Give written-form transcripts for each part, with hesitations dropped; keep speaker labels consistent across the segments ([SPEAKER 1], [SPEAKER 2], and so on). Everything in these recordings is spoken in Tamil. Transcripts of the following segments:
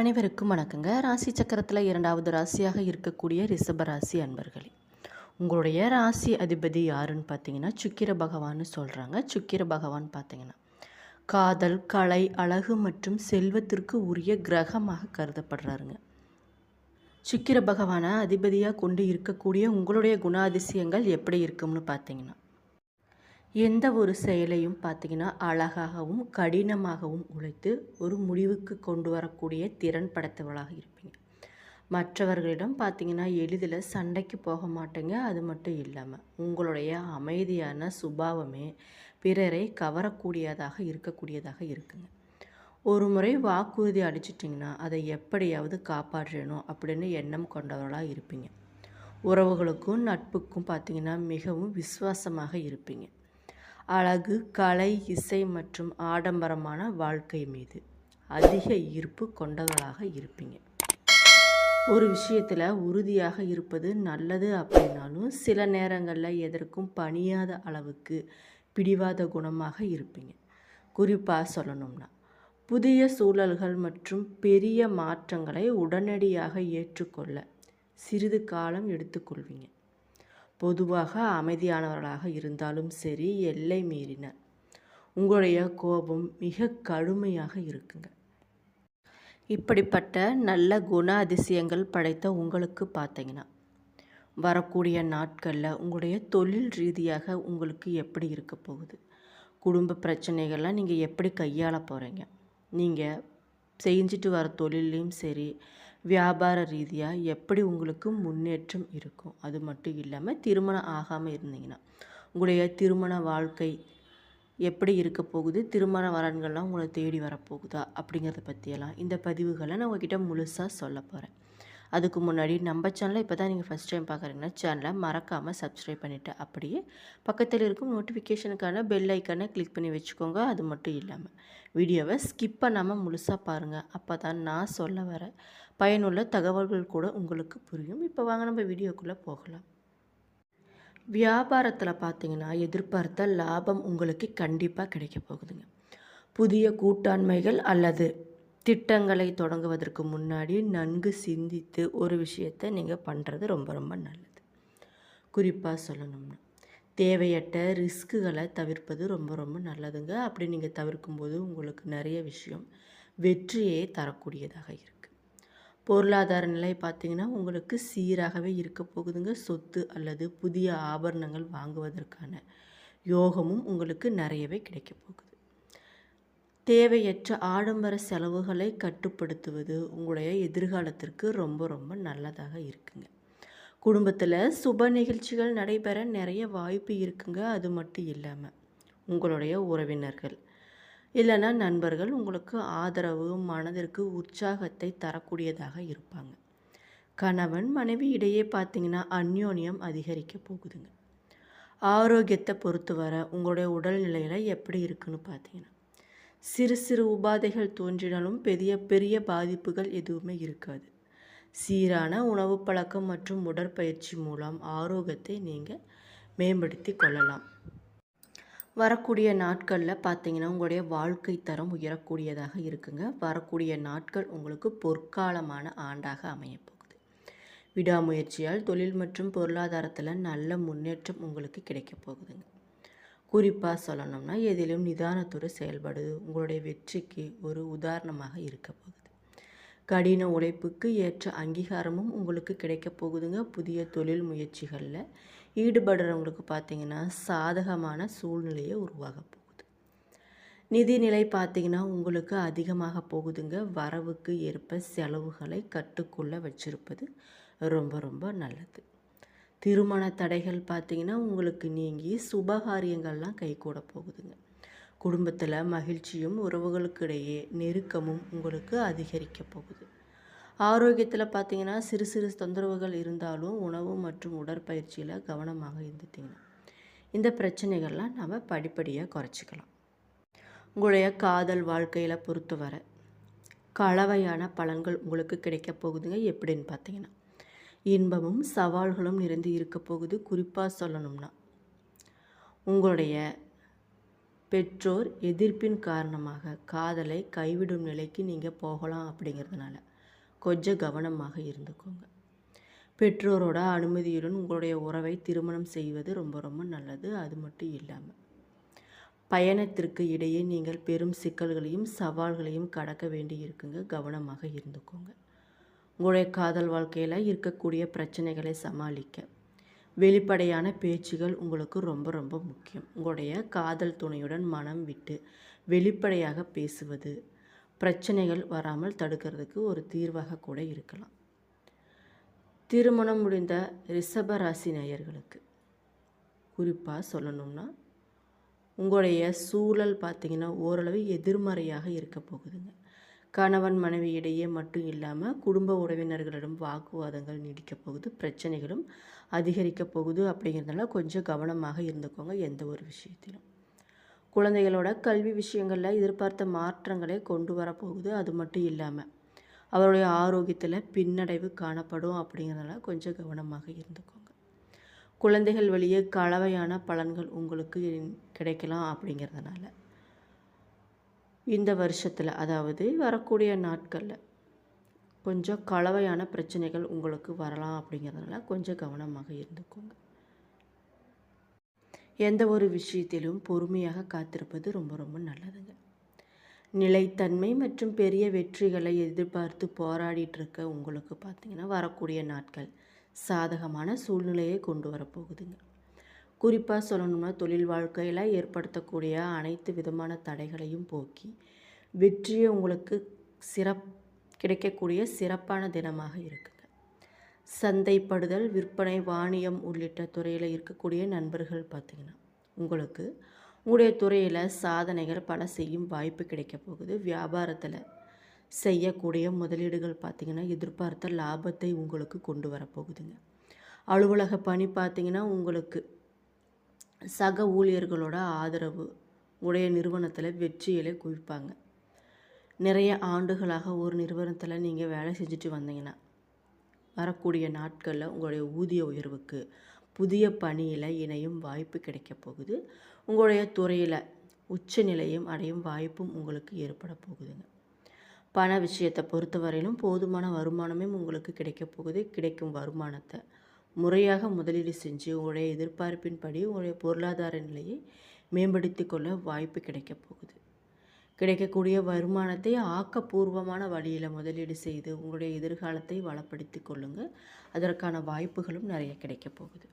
[SPEAKER 1] அனைவருக்கும் வணக்கங்க. ராசி சக்கரத்தில் 2வது ராசியாக இருக்கக்கூடிய ரிஷப ராசி அன்பர்களே, உங்களுடைய ராசி அதிபதி யாருன்னு பார்த்தீங்கன்னா சுக்கிர பகவான்னு சொல்கிறாங்க. சுக்கிர பகவான் பார்த்தீங்கன்னா காதல், கலை, அழகு மற்றும் செல்வத்திற்கு உரிய கிரகமாக கருதப்படுறாருங்க. சுக்கிர பகவானை அதிபதியாக கொண்டு இருக்கக்கூடிய உங்களுடைய குணாதிசயங்கள் எப்படி இருக்கும்னு பார்த்தீங்கன்னா, எந்த ஒரு செயலையும் பார்த்திங்கன்னா அழகாகவும் கடினமாகவும் உழைத்து ஒரு முடிவுக்கு கொண்டு வரக்கூடிய திறன் படைத்தவர்களாக இருப்பீங்க. மற்றவர்களிடம் பார்த்திங்கன்னா எளிதில் சண்டைக்கு போக மாட்டேங்க. அது மட்டும் இல்லாமல் உங்களுடைய அமைதியான சுபாவமே பிறரை கவரக்கூடியதாக இருக்கக்கூடியதாக இருக்குங்க. ஒரு முறை வாக்குறுதி அடிச்சிட்டிங்கன்னா அதை எப்படியாவது காப்பாற்றணும் அப்படின்னு எண்ணம் கொண்டவர்களாக இருப்பீங்க. உறவுகளுக்கும் நட்புக்கும் பார்த்திங்கன்னா மிகவும் விசுவாசமாக இருப்பீங்க. அழகு, கலை, இசை மற்றும் ஆடம்பரமான வாழ்க்கை மீது அதிக ஈர்ப்பு கொண்டவர்களாக இருப்பீங்க. ஒரு விஷயத்தில் உறுதியாக இருப்பது நல்லது அப்படின்னாலும் சில நேரங்களில் எதற்கும் பணியாத அளவுக்கு பிடிவாத குணமாக இருப்பீங்க. குறிப்பாக சொல்லணும்னா புதிய சூழல்கள் மற்றும் பெரிய மாற்றங்களை உடனடியாக ஏற்றுக்கொள்ள சிறிது காலம் எடுத்துக்கொள்வீங்க. பொதுவாக அமைதியானவர்களாக இருந்தாலும் சரி, எல்லை மீறின உங்களுடைய கோபம் மிக கடுமையாக இருக்குங்க. இப்படிப்பட்ட நல்ல குண அதிசயங்கள் படைத்த உங்களுக்கு பார்த்தீங்கன்னா வரக்கூடிய நாட்களில் உங்களுடைய தொழில் ரீதியாக உங்களுக்கு எப்படி இருக்க போகுது, குடும்ப பிரச்சனைகள்லாம் நீங்கள் எப்படி கையாள போகிறீங்க, நீங்கள் செஞ்சுட்டு வர தொழிலையும் சரி வியாபார ரீதியாக எப்படி உங்களுக்கு முன்னேற்றம் இருக்கும். அது மட்டும் இல்லாமல் திருமணம் ஆகாமல் இருந்தீங்கன்னா உங்களுடைய திருமண வாழ்க்கை எப்படி இருக்க போகுது, திருமண வரன்கள்லாம் உங்களை தேடி வரப்போகுதா அப்படிங்கிறத பற்றியெல்லாம் இந்த பதிவுகளை நான் உங்ககிட்ட முழுசாக சொல்ல போகிறேன். அதுக்கு முன்னாடி நம்ம சேனலை இப்போ தான் நீங்கள் ஃபஸ்ட் டைம் பார்க்குறீங்கன்னா சேனலை மறக்காமல் சப்ஸ்கிரைப் பண்ணிவிட்டு அப்படியே பக்கத்தில் இருக்கும் நோட்டிஃபிகேஷனுக்கான பெல் ஐக்கானை கிளிக் பண்ணி வச்சுக்கோங்க. அது மட்டும் இல்லாமல் வீடியோவை ஸ்கிப் பண்ணாமல் முழுசாக பாருங்கள். அப்போ தான் நான் சொல்ல வர பயனுள்ள தகவல்கள் கூட உங்களுக்கு புரியும். இப்போ வாங்க நம்ம வீடியோக்குள்ளே போகலாம். வியாபாரத்தில் பார்த்தீங்கன்னா எதிர்பார்த்த லாபம் உங்களுக்கு கண்டிப்பாக கிடைக்க போகுதுங்க. புதிய கூட்டாண்மைகள் அல்லது திட்டங்களை தொடங்குவதற்கு முன்னாடி நன்கு சிந்தித்து ஒரு விஷயத்தை நீங்கள் பண்ணுறது ரொம்ப ரொம்ப நல்லது. குறிப்பாக சொல்லணும்னா தேவையற்ற ரிஸ்க்குகளை தவிர்ப்பது ரொம்ப ரொம்ப நல்லதுங்க. அப்படி நீங்கள் தவிர்க்கும்போது உங்களுக்கு நிறைய விஷயம் வெற்றியே தரக்கூடியதாக இருக்குது. பொருளாதார நிலை பார்த்திங்கன்னா உங்களுக்கு சீராகவே இருக்க போகுதுங்க. சொத்து அல்லது புதிய ஆபரணங்கள் வாங்குவதற்கான யோகமும் உங்களுக்கு நிறையவே கிடைக்க போகுது. தேவையற்ற ஆடம்பர செலவுகளை கட்டுப்படுத்துவது உங்களுடைய எதிர்காலத்திற்கு ரொம்ப ரொம்ப நல்லதாக இருக்குங்க. குடும்பத்தில் சுப நிகழ்ச்சிகள் நடைபெற நிறைய வாய்ப்பு இருக்குங்க. அது மட்டும் இல்லாமல் உங்களுடைய உறவினர்கள் இல்லைன்னா நண்பர்கள் உங்களுக்கு ஆதரவு, மனதிற்கு உற்சாகத்தை தரக்கூடியதாக இருப்பாங்க. கணவன் மனைவி இடையே பார்த்திங்கன்னா அந்யோன்யம் அதிகரிக்க போகுதுங்க. ஆரோக்கியத்தை பொறுத்தவரை உங்களுடைய உடல்நிலையில் எப்படி இருக்குன்னு பார்த்தீங்கன்னா சிறு சிறு உபாதைகள் தோன்றினாலும் பெரிய பெரிய பாதிப்புகள் எதுவுமே இருக்காது. சீரான உணவு பழக்கம் மற்றும் உடற்பயிற்சி மூலம் ஆரோக்கியத்தை நீங்கள் மேம்படுத்தி கொள்ளலாம். வரக்கூடிய நாட்களில் பார்த்தீங்கன்னா உங்களுடைய வாழ்க்கை தரம் உயரக்கூடியதாக இருக்குங்க. வரக்கூடிய நாட்கள் உங்களுக்கு பொற்காலமான ஆண்டாக அமையப்போகுது. விடாமுயற்சியால் தொழில் மற்றும் பொருளாதாரத்தில் நல்ல முன்னேற்றம் உங்களுக்கு கிடைக்க போகுதுங்க. குறிப்பாக சொல்லணும்னா எதிலும் நிதானத்தோடு செயல்படுது உங்களுடைய வெற்றிக்கு ஒரு உதாரணமாக இருக்க போகுது. கடின உழைப்புக்கு ஏற்ற அங்கீகாரமும் உங்களுக்கு கிடைக்க போகுதுங்க. புதிய தொழில் முயற்சிகளில் ஈடுபடுறவங்களுக்கு பார்த்திங்கன்னா சாதகமான சூழ்நிலையை உருவாக போகுது. நிதிநிலை பார்த்திங்கன்னா உங்களுக்கு அதிகமாக போகுதுங்க. வரவுக்கு ஏற்ப செலவுகளை கட்டுக்குள்ளே வச்சிருப்பது ரொம்ப ரொம்ப நல்லது. திருமண தடைகள் பார்த்திங்கன்னா உங்களுக்கு நீங்கி சுபகாரியங்கள்லாம் கைகூட போகுதுங்க. குடும்பத்தில் மகிழ்ச்சியும் உறவுகளுக்கு இடையே நெருக்கமும் உங்களுக்கு அதிகரிக்க போகுது. ஆரோக்கியத்தில் பார்த்திங்கன்னா சிறு சிறு தொந்தரவுகள் இருந்தாலும் உணவு மற்றும் உடற்பயிற்சியில் கவனமாக இருந்துட்டிங்கன்னா இந்த பிரச்சனைகள்லாம் நம்ம படிப்படியாக குறைச்சிக்கலாம். உங்களுடைய காதல் வாழ்க்கையில் பொறுத்தவரை கலவையான பலன்கள் உங்களுக்கு கிடைக்க போகுதுங்க. எப்படின்னு பார்த்தீங்கன்னா இன்பமும் சவால்களும் நிறைந்து இருக்க போகுது. குறிப்பாக சொல்லணும்னா உங்களுடைய பெற்றோர் எதிர்ப்பின் காரணமாக காதலை கைவிடும் நிலைக்கு நீங்கள் போகலாம். அப்படிங்கிறதுனால கொஞ்சம் கவனமாக இருந்துக்கோங்க. பெற்றோரோட அனுமதியுடன் உங்களுடைய உறவை திருமணம் செய்வது ரொம்ப ரொம்ப நல்லது. அது மட்டும் இல்லாமல் பயணத்திற்கு இடையே நீங்கள் பெரும் சிக்கல்களையும் சவால்களையும் கடக்க வேண்டி இருக்குங்க. கவனமாக இருந்துக்கோங்க. உங்களுடைய காதல் வாழ்க்கையில் இருக்கக்கூடிய பிரச்சனைகளை சமாளிக்க வெளிப்படையான பேச்சுகள் உங்களுக்கு ரொம்ப ரொம்ப முக்கியம். உங்களுடைய காதல் துணையுடன் மனம் விட்டு வெளிப்படையாக பேசுவது பிரச்சனைகள் வராமல் தடுக்கிறதுக்கு ஒரு தீர்வாக கூட இருக்கலாம். திருமணம் முடிந்த ரிஷப ராசி நேயர்களுக்கு குறிப்பாக சொல்லணும்னா உங்களுடைய சூழல் பார்த்திங்கன்னா ஓரளவு எதிர்மறையாக இருக்க போகுதுங்க. கணவன் மனைவி இடையே மட்டும் இல்லாமல் குடும்ப உறவினர்களிடம் வாக்குவாதங்கள் நீடிக்கப் போகுது, பிரச்சனைகளும் அதிகரிக்க போகுது. அப்படிங்கிறதுனால கொஞ்சம் கவனமாக இருந்துக்கோங்க எந்த ஒரு விஷயத்திலும். குழந்தைகளோட கல்வி விஷயங்களில் எதிர்பார்த்த மாற்றங்களை கொண்டு வரப்போகுது. அது மட்டும் இல்லாமல் அவருடைய ஆரோக்கியத்தில் பின்னடைவு காணப்படும். அப்படிங்கிறதுனால கொஞ்சம் கவனமாக இருந்துக்கோங்க. குழந்தைகள் வழியே கலவையான பலன்கள் உங்களுக்கு கிடைக்கலாம். அப்படிங்கிறதுனால இந்த வருஷத்தில் அதாவது வரக்கூடிய நாட்களில் கொஞ்சம் கலவையான பிரச்சனைகள் உங்களுக்கு வரலாம். அப்படிங்கிறதுனால கொஞ்சம் கவனமாக இருந்துக்கோங்க. எந்த ஒரு விஷயத்திலும் பொறுமையாக காத்திருப்பது ரொம்ப ரொம்ப நல்லதுங்க. நிலைத்தன்மை மற்றும் பெரிய வெற்றிகளை எதிர்பார்த்து போராடிட்டு இருக்க உங்களுக்கு பார்த்திங்கன்னா வரக்கூடிய நாட்கள் சாதகமான சூழ்நிலையை கொண்டு வரப்போகுதுங்க. குறிப்பாக சொல்லணும்னா தொழில் வாழ்க்கையில் ஏற்படுத்தக்கூடிய அனைத்து விதமான தடைகளையும் போக்கி வெற்றியை உங்களுக்கு கிடைக்கக்கூடிய சிறப்பான தினமாக இருக்குங்க. சந்தைப்படுதல், விற்பனை, வாணியம் உள்ளிட்ட துறையில் இருக்கக்கூடிய நண்பர்கள் பார்த்திங்கன்னா உங்களுக்கு உங்களுடைய துறையில் சாதனைகள் பல செய்யும் வாய்ப்பு கிடைக்க போகுது. வியாபாரத்தில் செய்யக்கூடிய முதலீடுகள் பார்த்திங்கன்னா எதிர்பார்த்த லாபத்தை உங்களுக்கு கொண்டு வரப்போகுதுங்க. அலுவலக பணி பார்த்திங்கன்னா உங்களுக்கு சக ஊழியர்களோட ஆதரவு உடைய நிறுவனத்தில் வெற்றிகளை குவிப்பாங்க. நிறைய ஆண்டுகளாக ஒரு நிறுவனத்தில் நீங்கள் வேலை செஞ்சுட்டு வந்தீங்கன்னா வரக்கூடிய நாட்களில் உங்களுடைய ஊதிய உயர்வுக்கு புதிய பணியில் இணையும் வாய்ப்பு கிடைக்க போகுது. உங்களுடைய துறையில் உச்ச நிலையும் அடையும் வாய்ப்பும் உங்களுக்கு ஏற்பட போகுதுங்க. பண விஷயத்தை பொறுத்தவரையிலும் போதுமான வருமானமே உங்களுக்கு கிடைக்க போகுது. கிடைக்கும் வருமானத்தை முறையாக முதலீடு செஞ்சு உங்களுடைய எதிர்பார்ப்பின்படி உங்களுடைய பொருளாதார நிலையை மேம்படுத்தி கொள்ள வாய்ப்பு கிடைக்க போகுது. கிடைக்கக்கூடிய வருமானத்தை ஆக்கப்பூர்வமான வழியில் முதலீடு செய்து உங்களுடைய எதிர்காலத்தை வளப்படுத்தி கொள்ளுங்கள். அதற்கான வாய்ப்புகளும் நிறைய கிடைக்க போகுது.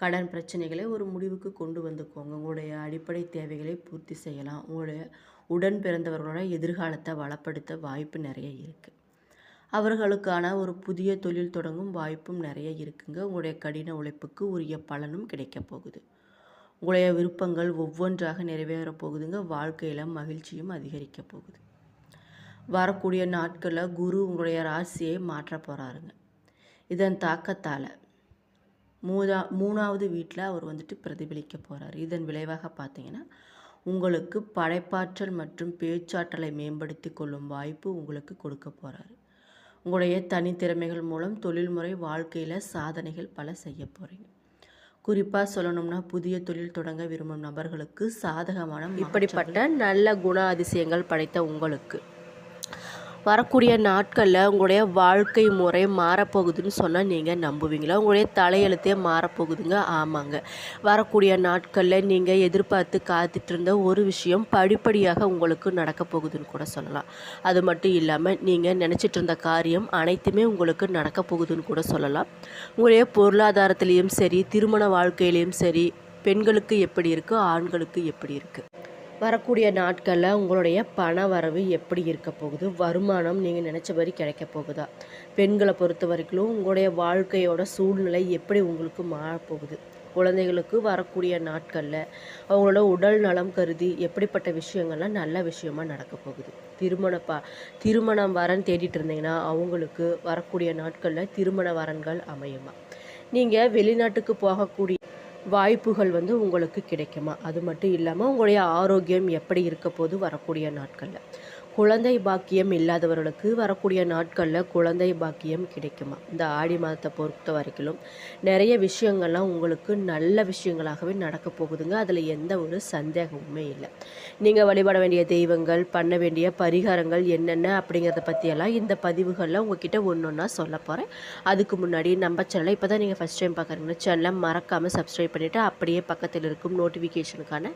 [SPEAKER 1] கடன் பிரச்சனைகளை ஒரு முடிவுக்கு கொண்டு வந்துக்கோங்க. உங்களுடைய அடிப்படை தேவைகளை பூர்த்தி செய்யலாம். உங்களுடைய உடன் பிறந்தவர்களோட எதிர்காலத்தை வளப்படுத்த வாய்ப்பு நிறைய இருக்குது. அவர்களுக்கான ஒரு புதிய தொழில் தொடங்கும் வாய்ப்பும் நிறைய இருக்குங்க. உங்களுடைய கடின உழைப்புக்கு உரிய பலனும் கிடைக்க போகுது. உங்களுடைய விருப்பங்கள் ஒவ்வொன்றாக நிறைவேற போகுதுங்க. வாழ்க்கையில் மகிழ்ச்சியும் அதிகரிக்க போகுது. வரக்கூடிய நாட்களில் குரு உங்களுடைய ராசியை மாற்ற போகிறாருங்க. இதன் தாக்கத்தால் மூணாவது வீட்டில் அவர் பிரதிபலிக்க போகிறார். இதன் விளைவாக பார்த்தீங்கன்னா உங்களுக்கு படைப்பாற்றல் மற்றும் பேச்சாற்றலை மேம்படுத்தி கொள்ளும் வாய்ப்பு உங்களுக்கு கொடுக்க போகிறாரு. உங்களுடைய தனித்திறமைகள் மூலம் தொழில்முறை வாழ்க்கையில் சாதனைகள் பல செய்ய போகிறீங்க. குறிப்பாக சொல்லணும்னா புதிய தொழில் தொடங்க விரும்பும் நபர்களுக்கு சாதகமான இப்படிப்பட்ட நல்ல குண அதிசயங்கள் படைத்த உங்களுக்கு வரக்கூடிய நாட்களில் உங்களுடைய வாழ்க்கை முறை மாறப்போகுதுன்னு சொன்னால் நீங்கள் நம்புவீங்களா? உங்களுடைய தலையெழுத்தே மாறப்போகுதுங்க. ஆமாங்க, வரக்கூடிய நாட்களில் நீங்கள் எதிர்பார்த்து காத்துட்டு இருந்த ஒரு விஷயம் படிப்படியாக உங்களுக்கு நடக்க போகுதுன்னு கூட சொல்லலாம். அது மட்டும் இல்லாமல் நீங்கள் நினச்சிட்டு இருந்த காரியம் அனைத்துமே உங்களுக்கு நடக்க போகுதுன்னு கூட சொல்லலாம். உங்களுடைய பொருளாதாரத்திலையும் சரி, திருமண வாழ்க்கையிலையும் சரி, பெண்களுக்கு எப்படி இருக்குது, ஆண்களுக்கு எப்படி இருக்குது, வரக்கூடிய நாட்களில் உங்களுடைய பண வரவு எப்படி இருக்க போகுது, வருமானம் நீங்கள் நினச்சபடி கிடைக்க போகுதா, பெண்களை பொறுத்த வரைக்கும் உங்களுடைய வாழ்க்கையோட சூழ்நிலை எப்படி உங்களுக்கு மாறப்போகுது, குழந்தைகளுக்கு வரக்கூடிய நாட்களில் அவங்களோட உடல் நலம் கருதி எப்படிப்பட்ட விஷயங்கள்லாம் நல்ல விஷயமாக நடக்க போகுது. திருமணம் வரன் தேடிட்டு இருந்தீங்கன்னா அவங்களுக்கு வரக்கூடிய நாட்களில் திருமண வரன்கள் அமையுமா, நீங்கள் வெளிநாட்டுக்கு போகக்கூடிய வாய்ப்புகள் உங்களுக்கு கிடைக்குமா, அது மட்டும் இல்லாமல் உங்களுடைய ஆரோக்கியம் எப்படி இருக்க போது வரக்கூடிய நாட்களில் குழந்தை பாக்கியம் இல்லாதவர்களுக்கு வரக்கூடிய நாட்களில் குழந்தை பாக்கியம் கிடைக்குமா? இந்த ஆடி மாதத்தை பொறுத்த வரைக்கும் நிறைய விஷயங்கள்லாம் உங்களுக்கு நல்ல விஷயங்களாகவே நடக்க போகுதுங்க. அதில் எந்த ஒரு சந்தேகமுமே இல்லை. நீங்கள் வழிபட வேண்டிய தெய்வங்கள், பண்ண வேண்டிய பரிகாரங்கள் என்னென்ன அப்படிங்கிறத பற்றியெல்லாம் இந்த பதிவுகளில் உங்ககிட்ட ஒன்று ஒன்றா சொல்ல போகிறேன். அதுக்கு முன்னாடி நம்ம சேனலை இப்போ தான் நீங்கள் ஃபஸ்ட் டைம் பார்க்குறீங்கன்னா சேனலை மறக்காமல் சப்ஸ்கிரைப் பண்ணிவிட்டு அப்படியே பக்கத்தில் இருக்கும் நோட்டிஃபிகேஷனுக்கான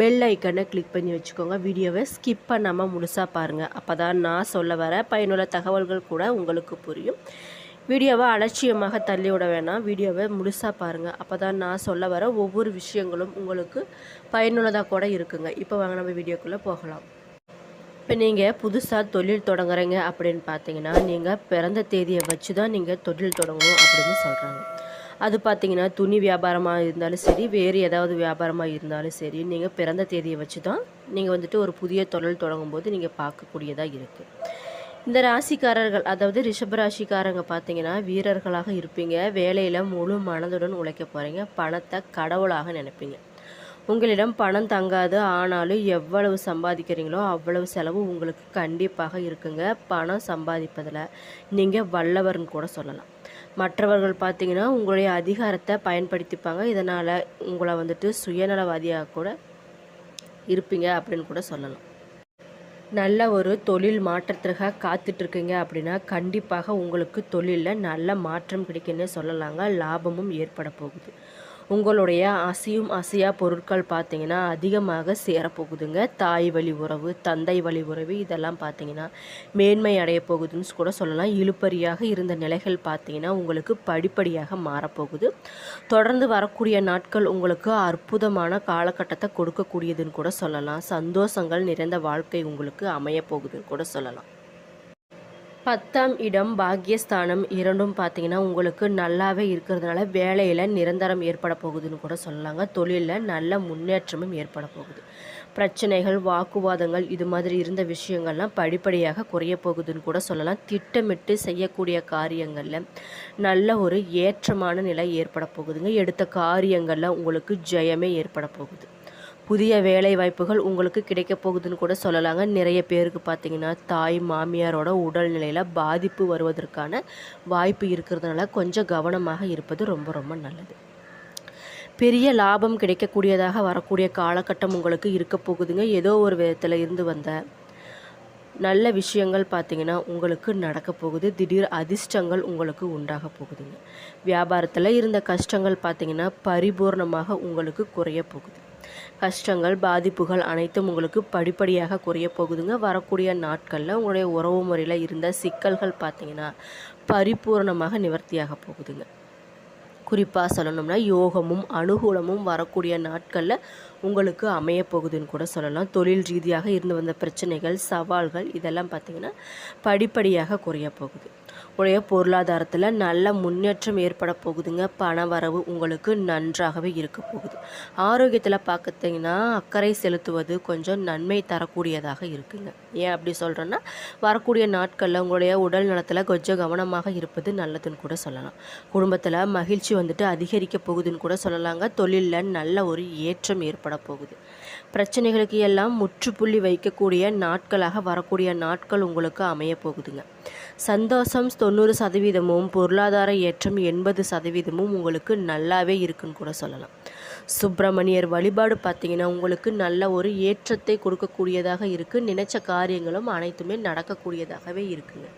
[SPEAKER 1] பெல் ஐக்கனை கிளிக் பண்ணி வச்சுக்கோங்க. வீடியோவை ஸ்கிப் பண்ணாமல் முழுசாக பாருங்கள். அப்போ தான் நான் சொல்ல வர பயனுள்ள தகவல்கள் கூட உங்களுக்கு புரியும். வீடியோவை அலட்சியமாக தள்ளி விட வேணாம். வீடியோவை முழுசாக பாருங்கள். அப்போ தான் நான் சொல்ல வர ஒவ்வொரு விஷயங்களும் உங்களுக்கு பயனுள்ளதாக கூட இருக்குங்க. இப்போ வாங்க நம்ம வீடியோக்குள்ளே போகலாம். இப்போ நீங்கள் புதுசாக தொழில் தொடங்குறீங்க அப்படின்னு பார்த்தீங்கன்னா, நீங்கள் பிறந்த தேதியை வச்சு தான் நீங்கள் தொழில் தொடங்கணும் அப்படின்னு சொல்கிறாங்க. அது பார்த்தீங்கன்னா துணி வியாபாரமாக இருந்தாலும் சரி, வேறு ஏதாவது வியாபாரமாக இருந்தாலும் சரி, நீங்கள் பிறந்த தேதியை வச்சு தான் நீங்கள் வந்துட்டு ஒரு புதிய தொழில் தொடங்கும்போது நீங்கள் பார்க்கக்கூடியதாக இருக்குது. இந்த ராசிக்காரர்கள், அதாவது ரிஷப ராசிக்காரங்க பார்த்தீங்கன்னா வீரர்களாக இருப்பீங்க. வேலையில் முழு மனதுடன் உழைக்க போகிறீங்க. பணத்தை கடவுளாக நினைப்பீங்க. உங்களிடம் பணம் தங்காது. ஆனாலும் எவ்வளவு சம்பாதிக்கிறீங்களோ அவ்வளவு செலவு உங்களுக்கு கண்டிப்பாக இருக்குங்க. பணம் சம்பாதிப்பதில் நீங்கள் வல்லவர்னு கூட சொல்லலாம். மற்றவர்கள் பார்த்திங்கன்னா உங்களுடைய அதிகாரத்தை பயன்படுத்திப்பாங்க. இதனால் உங்களை வந்துட்டு சுயநலவாதியாக கூட இருப்பீங்க அப்படின்னு கூட சொல்லலாம். நல்ல ஒரு தொழில் மாற்றத்திற்காக காத்துட்ருக்கீங்க அப்படின்னா கண்டிப்பாக உங்களுக்கு தொழிலில் நல்ல மாற்றம் கிடைக்குன்னு சொல்லலாங்க. லாபமும் ஏற்பட போகுது. உங்களுடைய அசையா பொருட்கள் பார்த்திங்கன்னா அதிகமாக சேரப்போகுதுங்க. தாய் வழி உறவு, தந்தை வழி உறவு இதெல்லாம் பார்த்திங்கன்னா மேன்மை அடைய போகுதுன்னு கூட சொல்லலாம். இழுபறியாக இருந்த நிலைகள் பார்த்திங்கன்னா உங்களுக்கு படிப்படியாக மாறப்போகுது. தொடர்ந்து வரக்கூடிய நாட்கள் உங்களுக்கு அற்புதமான காலகட்டத்தை கொடுக்கக்கூடியதுன்னு கூட சொல்லலாம். சந்தோஷங்கள் நிறைந்த வாழ்க்கை உங்களுக்கு அமைய போகுதுன்னு கூட சொல்லலாம். 10ஆம் இடம் பாக்கியஸ்தானம் இரண்டும் பார்த்திங்கன்னா உங்களுக்கு நல்லாவே இருக்கிறதுனால வேலையில் நிரந்தரம் ஏற்பட போகுதுன்னு கூட சொல்லலாங்க. தொழிலில் நல்ல முன்னேற்றமும் ஏற்பட போகுது. பிரச்சனைகள், வாக்குவாதங்கள் இது மாதிரி இருந்த விஷயங்கள்லாம் படிப்படியாக குறைய போகுதுன்னு கூட சொல்லலாம். திட்டமிட்டு செய்யக்கூடிய காரியங்களில் நல்ல ஒரு ஏற்றமான நிலை ஏற்பட போகுதுங்க. எடுத்த காரியங்களில் உங்களுக்கு ஜெயமே ஏற்பட போகுது. புதிய வேலை வாய்ப்புகள் உங்களுக்கு கிடைக்க போகுதுன்னு கூட சொல்லலாங்க. நிறைய பேருக்கு பார்த்திங்கன்னா தாய் மாமியாரோட உடல்நிலையில் பாதிப்பு வருவதற்கான வாய்ப்பு இருக்கிறதுனால கொஞ்சம் கவனமாக இருப்பது ரொம்ப ரொம்ப நல்லது. பெரிய லாபம் கிடைக்கக்கூடியதாக வரக்கூடிய காலகட்டம் உங்களுக்கு இருக்க போகுதுங்க. ஏதோ ஒரு விதத்தில் இருந்து வந்த நல்ல விஷயங்கள் பார்த்திங்கன்னா உங்களுக்கு நடக்க போகுது. திடீர் அதிர்ஷ்டங்கள் உங்களுக்கு உண்டாக போகுதுங்க. வியாபாரத்தில் இருந்த கஷ்டங்கள் பார்த்திங்கன்னா பரிபூர்ணமாக உங்களுக்கு குறைய போகுது. கஷ்டங்கள், பாதிப்புகள் அனைத்தும் உங்களுக்கு படிப்படியாக குறைய போகுதுங்க. வரக்கூடிய நாட்களில் உங்களுடைய உறவு முறையில் இருந்த சிக்கல்கள் பார்த்திங்கன்னா பரிபூர்ணமாக நிவர்த்தியாக போகுதுங்க. குறிப்பாக சொல்லணும்னா யோகமும் அனுகூலமும் வரக்கூடிய நாட்களில் உங்களுக்கு அமைய போகுதுன்னு கூட சொல்லலாம். தொழில் ரீதியாக இருந்து வந்த பிரச்சனைகள், சவால்கள் இதெல்லாம் பார்த்திங்கன்னா படிப்படியாக குறைய போகுது. உடைய பொருளாதாரத்தில் நல்ல முன்னேற்றம் ஏற்பட போகுதுங்க. பண வரவு உங்களுக்கு நன்றாகவே இருக்க போகுது. ஆரோக்கியத்தில் பார்த்திங்கன்னா அக்கறை செலுத்துவது கொஞ்சம் நன்மை தரக்கூடியதாக இருக்குங்க. ஏன் அப்படி சொல்கிறேன்னா வரக்கூடிய நாட்களில் உங்களுடைய உடல் நலத்தில் கொஞ்சம் கவனமாக இருப்பது நல்லதுன்னு கூட சொல்லலாம். குடும்பத்தில் மகிழ்ச்சி வந்துட்டு அதிகரிக்க போகுதுன்னு கூட சொல்லலாங்க. தொழிலில் நல்ல ஒரு ஏற்றம் ஏற்பட போகுது. பிரச்சனைகளுக்கு எல்லாம் முற்றுப்புள்ளி வைக்கக்கூடிய நாட்களாக வரக்கூடிய நாட்கள் உங்களுக்கு அமைய போகுதுங்க. சந்தோஷம் 90%, பொருளாதார ஏற்றம் 80% உங்களுக்கு நல்லாவே இருக்குன்னு கூட சொல்லலாம். சுப்பிரமணியர் வழிபாடு பார்த்திங்கன்னா உங்களுக்கு நல்ல ஒரு ஏற்றத்தை கொடுக்கக்கூடியதாக இருக்குது. நினைச்ச காரியங்களும் அனைத்துமே நடக்கக்கூடியதாகவே இருக்குங்க.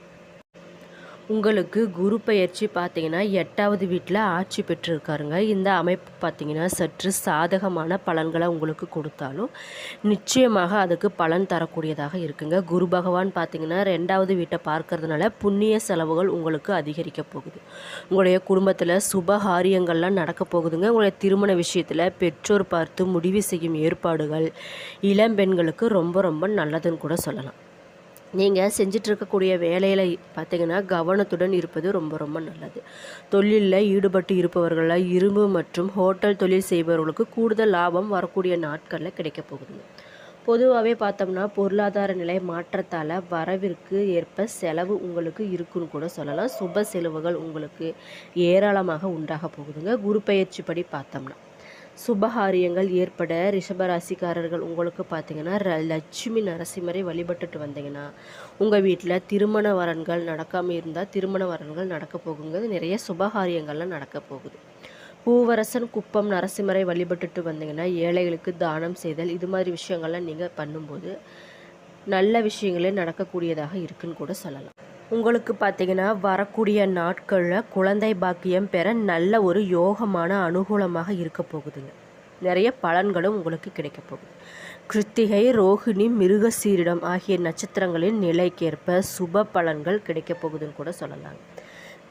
[SPEAKER 1] உங்களுக்கு குரு பெயர்ச்சி பார்த்திங்கன்னா 8வது வீட்டில் ஆட்சி பெற்றிருக்காருங்க. இந்த அமைப்பு பார்த்திங்கன்னா சற்று சாதகமான பலன்களை உங்களுக்கு கொடுத்தாலும் நிச்சயமாக அதுக்கு பலன் தரக்கூடியதாக இருக்குங்க. குரு பகவான் பார்த்திங்கன்னா 2வது வீட்டை பார்க்கறதுனால புண்ணிய செலவுகள் உங்களுக்கு அதிகரிக்க போகுது. உங்களுடைய குடும்பத்தில் சுபகாரியங்கள்லாம் நடக்க போகுதுங்க. உங்களுடைய திருமண விஷயத்தில் பெற்றோர் பார்த்து முடிவு செய்யும் ஏற்பாடுகள் இளம்பெண்களுக்கு ரொம்ப ரொம்ப நல்லதுன்னு கூட சொல்லலாம். நீங்கள் செஞ்சிட்ருக்கக்கூடிய வேலையில் பார்த்திங்கன்னா கவனத்துடன் இருப்பது ரொம்ப ரொம்ப நல்லது. தொழிலில் ஈடுபட்டு இருப்பவர்களில் இரும்பு மற்றும் ஹோட்டல் தொழில் செய்பவர்களுக்கு கூடுதல் லாபம் வரக்கூடிய நாட்களில் கிடைக்க போகுதுங்க. பொதுவாகவே பார்த்தோம்னா பொருளாதார நிலை மாற்றத்தால் வரவிற்கு ஏற்ப செலவு உங்களுக்கு இருக்குன்னு கூட சொல்லலாம். சுப செலவுகள் உங்களுக்கு ஏராளமாக உண்டாக போகுதுங்க. குரு பெயர்ச்சி படி பார்த்தோம்னா சுபகாரியங்கள் ஏற்பட ரிஷபராசிக்காரர்கள் உங்களுக்கு பார்த்தீங்கன்னா லட்சுமி நரசிம்மரை வழிபட்டுட்டு வந்தீங்கன்னா உங்கள் வீட்டில் திருமண வரன்கள் நடக்காமல் இருந்தால் திருமண வரன்கள் நடக்க போகுங்க. நிறைய சுபகாரியங்கள்லாம் நடக்க போகுது. பூவரசன் குப்பம் நரசிம்மரை வழிபட்டுட்டு வந்தீங்கன்னா ஏழைகளுக்கு தானம் செய்தல் இது மாதிரி விஷயங்கள்லாம் நீங்கள் பண்ணும்போது நல்ல விஷயங்களே நடக்கக்கூடியதாக இருக்குன்னு கூட சொல்லலாம். உங்களுக்கு பார்த்தீங்கன்னா வரக்கூடிய நாட்களில் குழந்தை பாக்கியம் பெற நல்ல ஒரு யோகமான அனுகூலமாக இருக்க போகுதுங்க. நிறைய பலன்களும் உங்களுக்கு கிடைக்க போகுது. கிருத்திகை, ரோகிணி, மிருகசீரிடம் ஆகிய நட்சத்திரங்களின் நிலைக்கேற்ப சுப பலன்கள் கிடைக்க போகுதுன்னு கூட சொல்லலாங்க.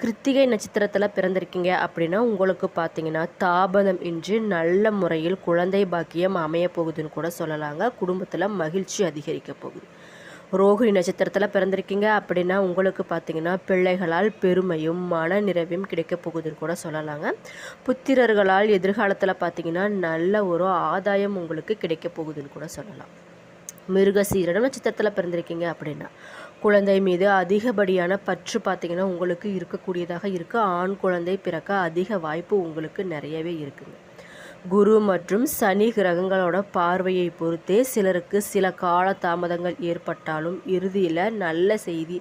[SPEAKER 1] கிருத்திகை நட்சத்திரத்தில் பிறந்திருக்கீங்க அப்படின்னா உங்களுக்கு பார்த்தீங்கன்னா தாபதம் இன்றி நல்ல முறையில் குழந்தை பாக்கியம் அமைய போகுதுன்னு கூட சொல்லலாங்க. குடும்பத்தில் மகிழ்ச்சி அதிகரிக்க போகுது. ரோகிணி நட்சத்திரத்தில் பிறந்திருக்கீங்க அப்படின்னா உங்களுக்கு பார்த்தீங்கன்னா பிள்ளைகளால் பெருமையும் மன நிறைவும் கிடைக்க போகுதுன்னு கூட சொல்லலாங்க. புத்திரர்களால் எதிர்காலத்தில் பார்த்தீங்கன்னா நல்ல ஒரு ஆதாயம் உங்களுக்கு கிடைக்க போகுதுன்னு கூட சொல்லலாம். மிருகசீரிடம் நட்சத்திரத்தில் பிறந்திருக்கீங்க அப்படின்னா குழந்தை மீது அதிகப்படியான பற்று பார்த்தீங்கன்னா உங்களுக்கு இருக்கக்கூடியதாக இருக்குது. ஆண் குழந்தை பிறக்க அதிக வாய்ப்பு உங்களுக்கு நிறையவே இருக்குங்க. குரு மற்றும் சனி கிரகங்களோட பார்வையை பொறுத்தே சிலருக்கு சில கால தாமதங்கள் ஏற்பட்டாலும் இறுதியில் நல்ல செய்தி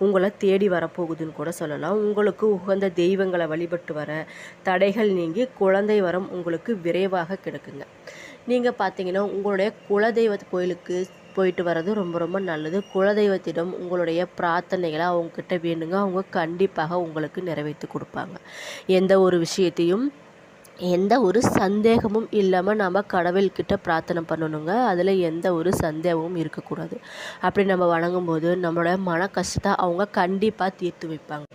[SPEAKER 1] உங்களை தேடி வரப்போகுதுன்னு கூட சொல்லலாம். உங்களுக்கு உகந்த தெய்வங்களை வழிபட்டு வர தடைகள் நீங்கி குழந்தை வரம் உங்களுக்கு விரைவாக கிடைக்குங்க. நீங்கள் பார்த்தீங்கன்னா உங்களுடைய குலதெய்வ கோயிலுக்கு போயிட்டு வர்றது ரொம்ப ரொம்ப நல்லது. குலதெய்வத்திடம் உங்களுடைய பிரார்த்தனைகளை அவங்கக்கிட்ட வேணுங்க. அவங்க கண்டிப்பாக உங்களுக்கு நிறைவேற்றி கொடுப்பாங்க. எந்த ஒரு விஷயத்தையும் எந்த ஒரு சந்தேகமும் இல்லாமல் நம்ம கடவுள்கிட்ட பிரார்த்தனை பண்ணணுங்க. அதில் எந்த ஒரு சந்தேகமும் இருக்கக்கூடாது. அப்படி நம்ம வணங்கும்போது நம்மளோட மன கஷ்டத்தை அவங்க கண்டிப்பாக தீர்த்து வைப்பாங்க.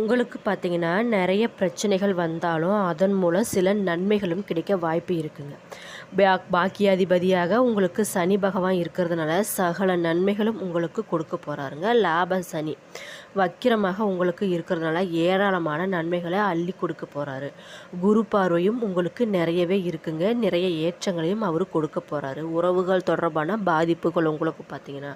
[SPEAKER 1] உங்களுக்கு பார்த்தீங்கன்னா நிறைய பிரச்சனைகள் வந்தாலும் அதன் மூலம் சில நன்மைகளும் கிடைக்க வாய்ப்பு இருக்குங்க. பாக்கியாதிபதியாக உங்களுக்கு சனி பகவான் இருக்கிறதுனால சகல நன்மைகளும் உங்களுக்கு கொடுக்க போகிறாருங்க. லாப சனி வக்கிரமாக உங்களுக்கு இருக்கிறதுனால ஏராளமான நன்மைகளை அள்ளி கொடுக்க போகிறாரு. குரு பார்வையும் உங்களுக்கு நிறையவே இருக்குங்க. நிறைய ஏற்றங்களையும் அவர் கொடுக்க போகிறாரு. உறவுகள் தொடர்பான பாதிப்புகள் உங்களுக்கு பார்த்தீங்கன்னா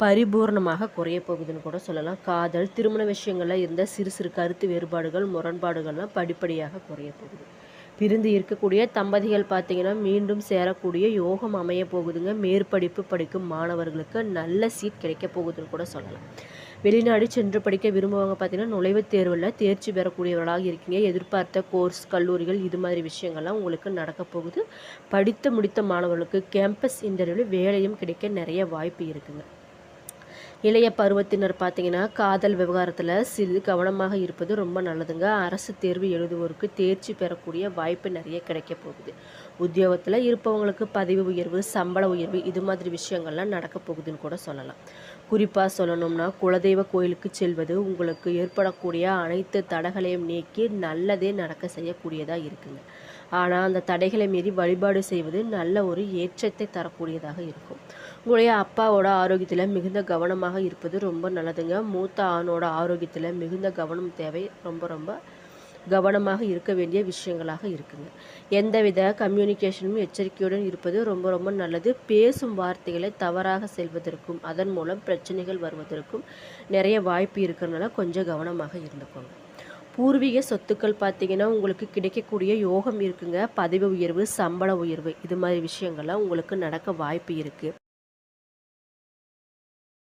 [SPEAKER 1] பரிபூர்ணமாக குறைய போகுதுன்னு கூட சொல்லலாம். காதல், திருமண விஷயங்களில் இருந்த சிறு சிறு கருத்து வேறுபாடுகள், முரண்பாடுகள்லாம் படிப்படியாக குறைய போகுது. பிரிந்து இருக்கக்கூடிய தம்பதிகள் பார்த்தீங்கன்னா மீண்டும் சேரக்கூடிய யோகம் அமைய போகுதுங்க. மேற்படிப்பு படிக்கும் மாணவர்களுக்கு நல்ல சீட் கிடைக்க போகுதுன்னு கூட சொல்லலாம். வெளிநாடு சென்று படிக்க விரும்புவாங்க பார்த்தீங்கன்னா நுழைவுத் தேர்வில் தேர்ச்சி பெறக்கூடியவர்களாக இருக்கீங்க. எதிர்பார்த்த கோர்ஸ், கல்லூரிகள் இது மாதிரி விஷயங்கள்லாம் உங்களுக்கு நடக்க போகுது. படித்து முடித்த மாணவர்களுக்கு கேம்பஸ் இன்டர்வியூவில் வேலையும் கிடைக்க நிறைய வாய்ப்பு இருக்குங்க. இளைய பருவத்தினர் பார்த்தீங்கன்னா காதல் விவகாரத்தில் சிறிது கவனமாக இருப்பது ரொம்ப நல்லதுங்க. அரசு தேர்வு எழுதுவோருக்கு தேர்ச்சி பெறக்கூடிய வாய்ப்பு நிறைய கிடைக்க போகுது. உத்தியோகத்தில் இருப்பவங்களுக்கு பதவி உயர்வு, சம்பள உயர்வு இது மாதிரி விஷயங்கள்லாம் நடக்க போகுதுன்னு கூட சொல்லலாம். குறிப்பாக சொல்லணும்னா குலதெய்வ கோயிலுக்கு செல்வது உங்களுக்கு ஏற்படக்கூடிய அனைத்து தடைகளையும் நீக்கி நல்லதே நடக்க செய்யக்கூடியதாக இருக்குங்க. ஆனால் அந்த தடைகளை மீறி வழிபாடு செய்வது நல்ல ஒரு ஏற்றத்தை தரக்கூடியதாக இருக்கும். உங்களுடைய அப்பாவோட ஆரோக்கியத்தில் மிகுந்த கவனமாக இருப்பது ரொம்ப நல்லதுங்க. மூத்த ஆணோட ஆரோக்கியத்தில் மிகுந்த கவனம் தேவை. ரொம்ப ரொம்ப கவனமாக இருக்க வேண்டிய விஷயங்களாக இருக்குங்க. எந்தவித கம்யூனிகேஷனும் எச்சரிக்கையுடன் இருப்பது ரொம்ப ரொம்ப நல்லது. பேசும் வார்த்தைகளை தவறாக செல்வதற்கும் அதன் மூலம் பிரச்சனைகள் வருவதற்கும் நிறைய வாய்ப்பு இருக்கிறதுனால கொஞ்சம் கவனமாக இருந்துக்கோங்க. பூர்வீக சொத்துக்கள் பார்த்தீங்கன்னா உங்களுக்கு கிடைக்கக்கூடிய யோகம் இருக்குங்க. பதவி உயர்வு, சம்பள உயர்வு இது மாதிரி விஷயங்கள்லாம் உங்களுக்கு நடக்க வாய்ப்பு இருக்குது.